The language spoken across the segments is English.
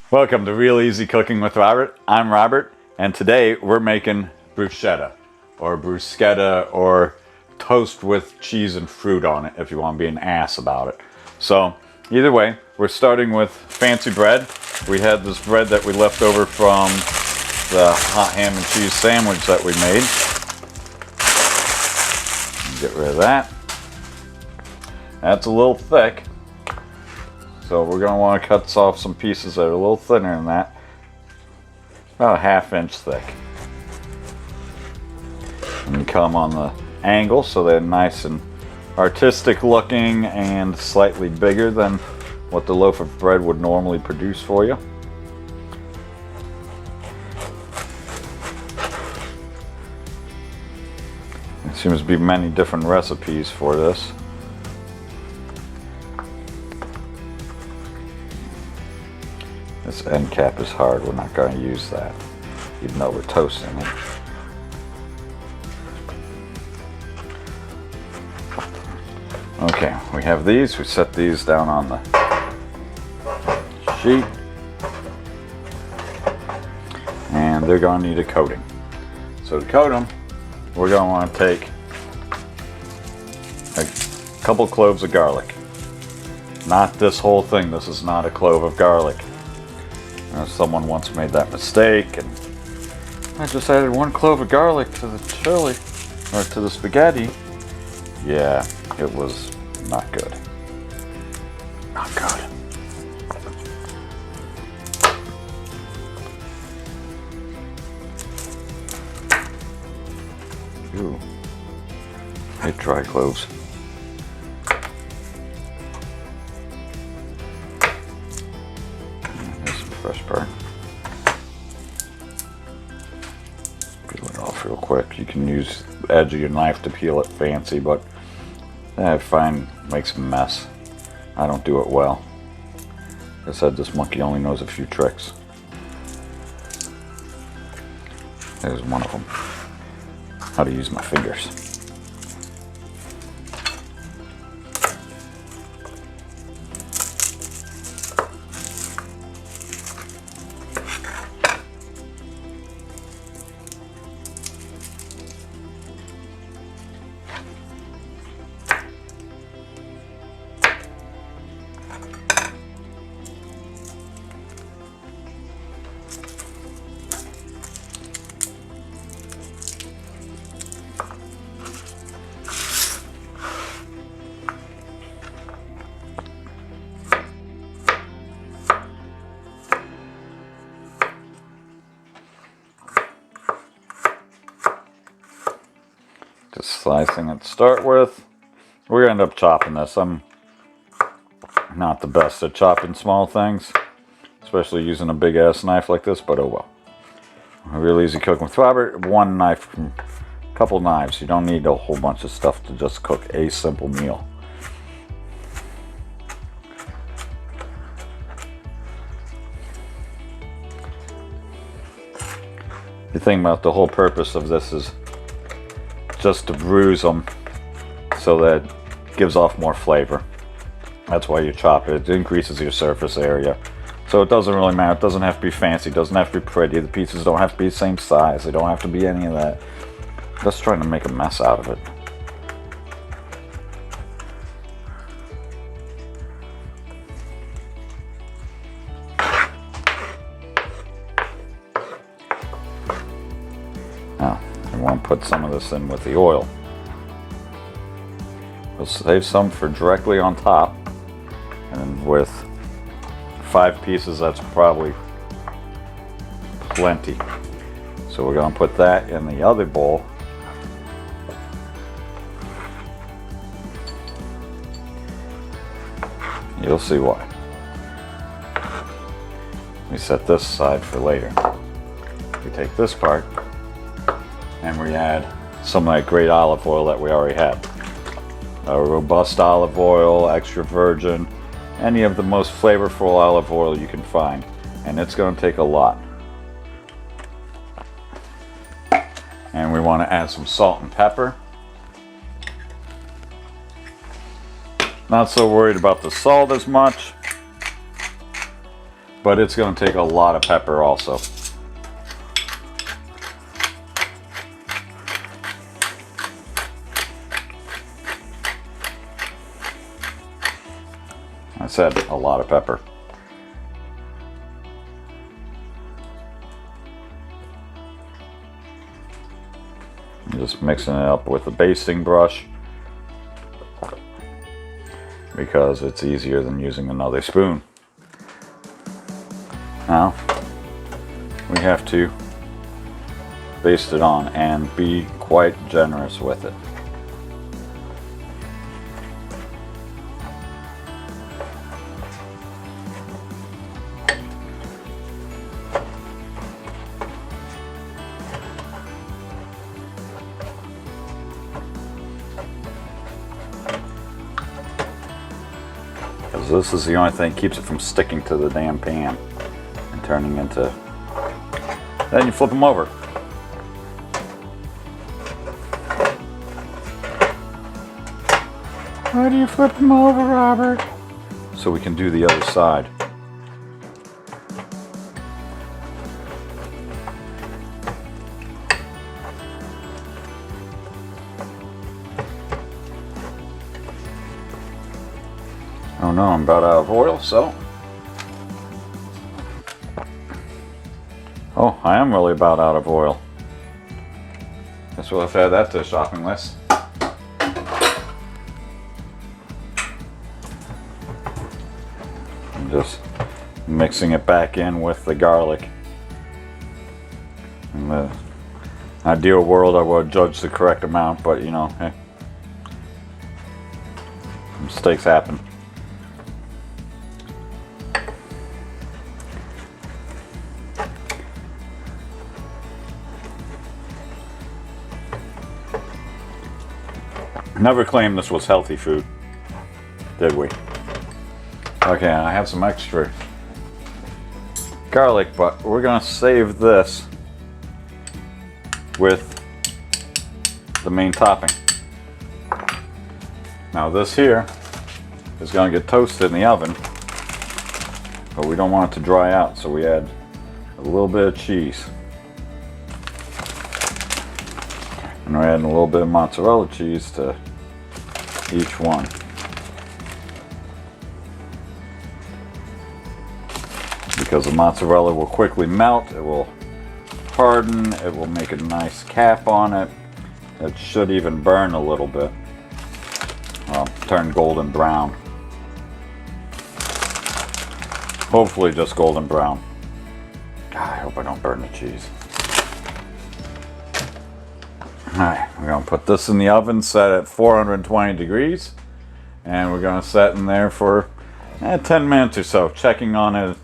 Welcome to Real Easy Cooking with Robert. I'm Robert, and today we're making bruschetta, or toast with cheese and fruit on it, if you want to be an ass about it. So, either way, we're starting with fancy bread. We had this bread that we left over from the hot ham and cheese sandwich that we made. Get rid of that. That's a little thick. So we're going to want to cut off some pieces that are a little thinner than that. About a ½ inch thick. And come on the angle so they're nice and artistic looking and slightly bigger than what the loaf of bread would normally produce for you. There seems to be many different recipes for this. This end cap is hard, we're not going to use that, even though we're toasting it. Okay, we have these, we set these down on the sheet. And they're going to need a coating. So to coat them, we're going to want to take a couple cloves of garlic. Not this whole thing, this is not a clove of garlic. Someone once made that mistake, and I just added 1 clove of garlic to the chili, or to the spaghetti. Yeah, it was not good. Not good. Ooh. I hate dry cloves. Fresh burn. Peel it off real quick. You can use the edge of your knife to peel it fancy, but I find it makes a mess. I don't do it well. Like I said, this monkey only knows a few tricks. There's one of them. How to use my fingers. Just slicing it to start with. We're going to end up chopping this. I'm not the best at chopping small things, especially using a big ass knife like this, but oh well. Real easy cooking with Robert. 1 knife, a couple knives. You don't need a whole bunch of stuff to just cook a simple meal. The thing about the whole purpose of this is just to bruise them so that it gives off more flavor. That's why you chop it. It increases your surface area. So it doesn't really matter. It doesn't have to be fancy. It doesn't have to be pretty. The pieces don't have to be the same size. They don't have to be any of that. Just trying to make a mess out of it. Now, I want to put some of this in with the oil. We'll save some for directly on top, and with 5 pieces that's probably plenty. So we're going to put that in the other bowl. You'll see why. We set this aside for later. We take this part and we add some of that great olive oil that we already had. A robust olive oil, extra virgin, any of the most flavorful olive oil you can find. And it's going to take a lot. And we want to add some salt and pepper. Not so worried about the salt as much. but it's going to take a lot of pepper also. I said a lot of pepper. I'm just mixing it up with the basting brush because it's easier than using another spoon. Now we have to baste it on and be quite generous with it. Because this is the only thing that keeps it from sticking to the damn pan and turning into... Then you flip them over. Why do you flip them over, Robert? So we can do the other side. Oh no, I'm about out of oil, so... Oh, I am really about out of oil. Guess we'll have to add that to the shopping list. I'm just mixing it back in with the garlic. In the ideal world, I would judge the correct amount, but you know, hey, mistakes happen. Never claimed this was healthy food, did we? Okay, I have some extra garlic, but we're gonna save this with the main topping. Now this here is gonna get toasted in the oven, but we don't want it to dry out, so we add a little bit of cheese. And we're adding a little bit of mozzarella cheese to each one. Because the mozzarella will quickly melt, it will harden, it will make a nice cap on it. It should even burn a little bit. Turn golden brown. Hopefully just golden brown. God, I hope I don't burn the cheese. Alright, we're going to put this in the oven set at 420 degrees. And we're going to set in there for 10 minutes or so, checking on it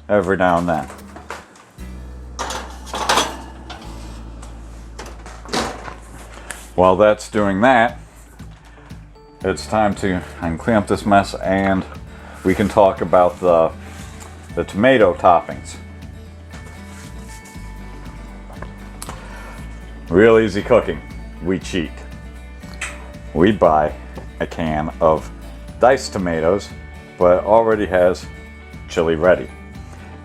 every now and then. While that's doing that, it's time to clean up this mess and we can talk about the tomato toppings. Real easy cooking. We cheat. We buy a can of diced tomatoes, but it already has chili ready.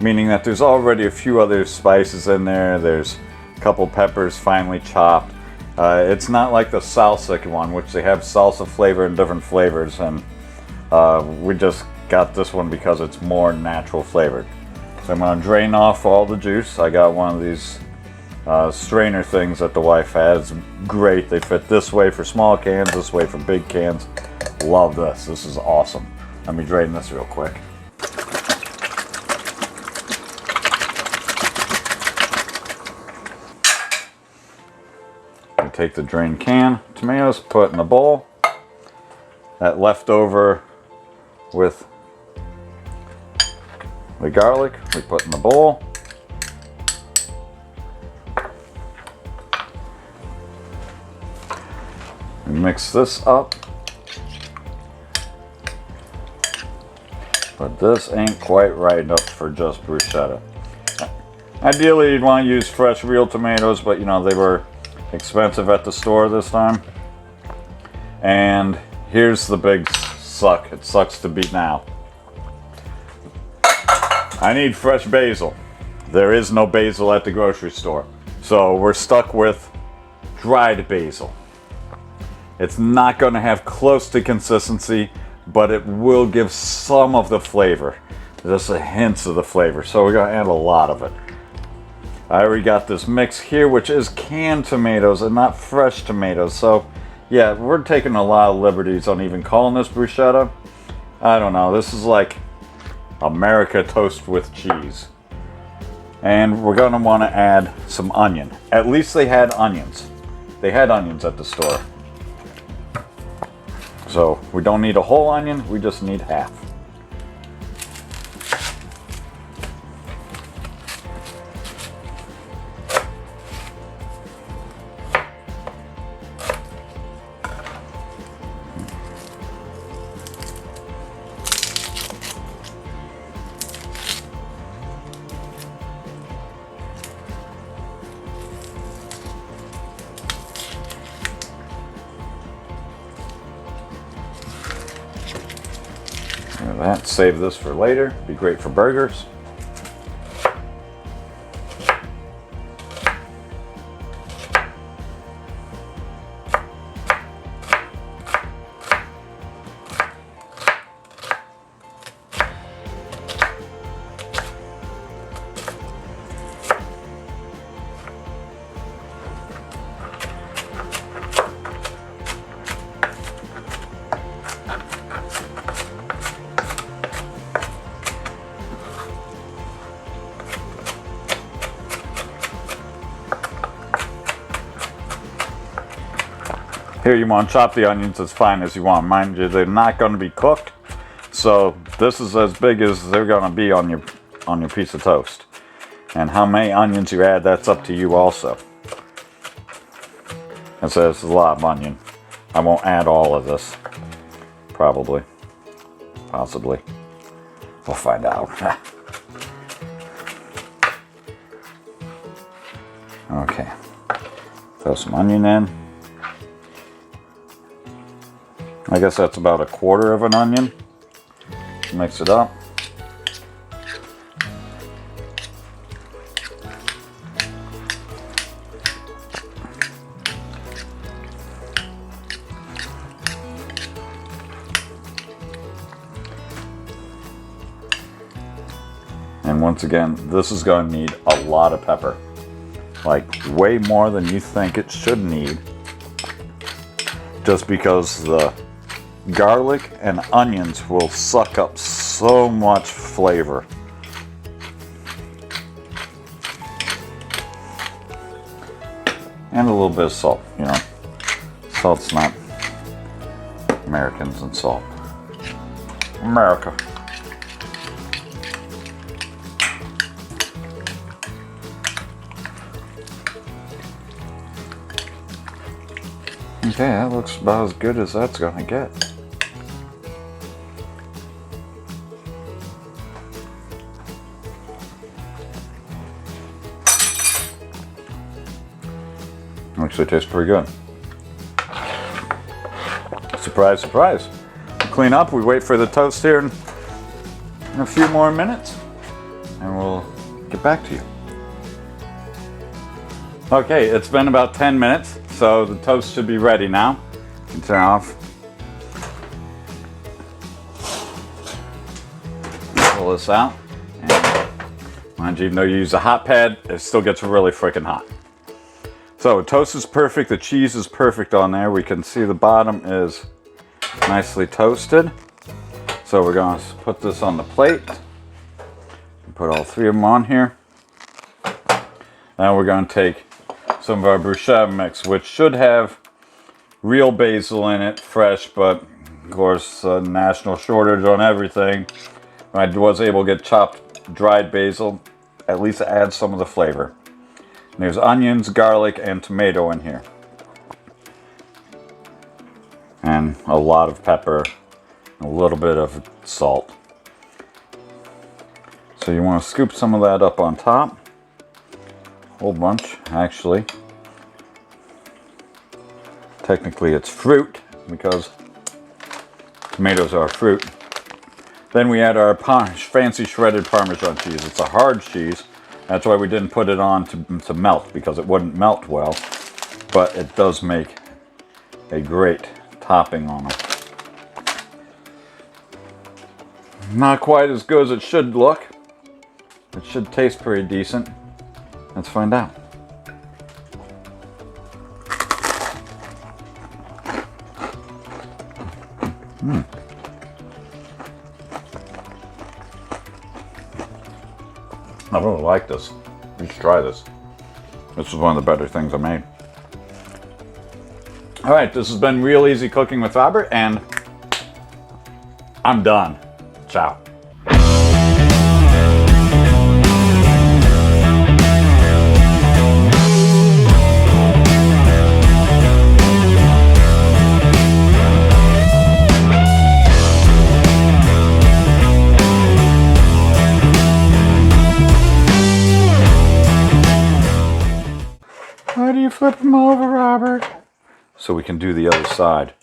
Meaning that there's already a few other spices in there. There's a couple peppers finely chopped. It's not like the salsa one, which they have salsa flavor and different flavors, and we just got this one because it's more natural flavored. So I'm going to drain off all the juice. I got one of these strainer things that the wife has. Great. They fit this way for small cans, this way for big cans. Love this. This is awesome. Let me drain this real quick. I take the drained can tomatoes, put in a bowl. That left over with the garlic we put in the bowl. Mix this up, but this ain't quite right enough for just bruschetta. Ideally you'd want to use fresh real tomatoes, but you know, they were expensive at the store this time. And here's the big suck. It sucks to beat now. I need fresh basil. There is no basil at the grocery store. So we're stuck with dried basil. It's not going to have close to consistency, but it will give some of the flavor. Just a hint of the flavor. So we're going to add a lot of it. I already got this mix here, which is canned tomatoes and not fresh tomatoes. So yeah, we're taking a lot of liberties on even calling this bruschetta. I don't know. This is like America toast with cheese. And we're going to want to add some onion. At least they had onions. They had onions at the store. So we don't need a whole onion, we just need half. That, save this for later, be great for burgers. Here, you want to chop the onions as fine as you want. Mind you, they're not going to be cooked, so this is as big as they're going to be on your piece of toast. And how many onions you add, that's up to you also. And so this is a lot of onion. I won't add all of this. Probably. Possibly. We'll find out. Okay. Throw some onion in. I guess that's about 1/4 of an onion. Mix it up. And once again, this is going to need a lot of pepper. Like way more than you think it should need. Just because the garlic and onions will suck up so much flavor. And a little bit of salt, you know. Salt's not Americans and salt. America. Okay, that looks about as good as that's gonna get. Actually tastes pretty good. Surprise, surprise. We clean up, we wait for the toast here in a few more minutes, and we'll get back to you. Okay, it's been about 10 minutes, so the toast should be ready now. You can turn off. Pull this out. And mind you, even though you use a hot pad, it still gets really freaking hot. So toast is perfect, the cheese is perfect on there. We can see the bottom is nicely toasted. So we're going to put this on the plate. Put all 3 of them on here. Now we're going to take some of our bruschetta mix, which should have real basil in it, fresh, but of course national shortage on everything. I was able to get chopped dried basil, at least add some of the flavor. There's onions, garlic, and tomato in here. And a lot of pepper, a little bit of salt. So you want to scoop some of that up on top. A whole bunch, actually. Technically it's fruit, because tomatoes are fruit. Then we add our fancy shredded Parmesan cheese. It's a hard cheese. That's why we didn't put it on to melt, because it wouldn't melt well. But it does make a great topping on them. Not quite as good as it should look. It should taste pretty decent. Let's find out. I really like this. You should try this. This is one of the better things I made. Alright, this has been Real Easy Cooking with Robert, and I'm done. Ciao. Why do you flip them over, Robert? So we can do the other side.